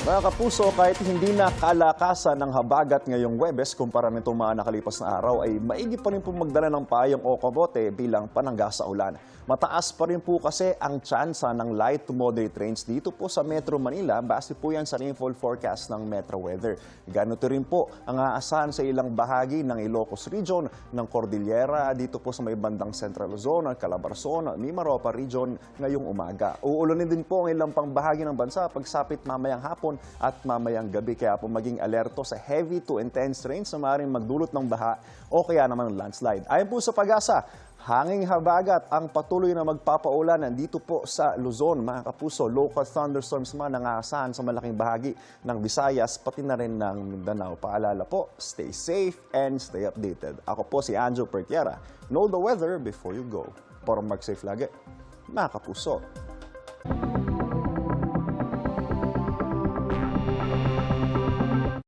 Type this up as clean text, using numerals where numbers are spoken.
Mga kapuso, kahit hindi na kalakasan ng habagat ngayong Huwebes kumpara nitong mga nakalipas na araw, ay maigi pa rin po magdala ng payong o kabote bilang panangga sa ulan. Mataas pa rin po kasi ang tsansa ng light to moderate rains dito po sa Metro Manila, base po yan sa rainfall forecast ng Metro Weather. Ganito rin po ang aasahan sa ilang bahagi ng Ilocos Region, ng Cordillera, dito po sa may bandang Central Luzon, Calabarzon, Mimaropa Region ngayong umaga. Uulanin din po ang ilang pang bahagi ng bansa pagsapit mamayang hapon at mamayang gabi, kaya po maging alerto sa heavy to intense rains na maaaring magdulot ng baha o kaya naman landslide. Ayon po sa Pag-asa, hanging habagat ang patuloy na magpapaulan dito po sa Luzon. Mga kapuso, local thunderstorms man ang aasahan sa malaking bahagi ng Visayas pati na rin ng Mindanao. Paalala po, stay safe and stay updated. Ako po si Anjo Pertiera. Know the weather before you go. Para mag-safe lagi, mga kapuso.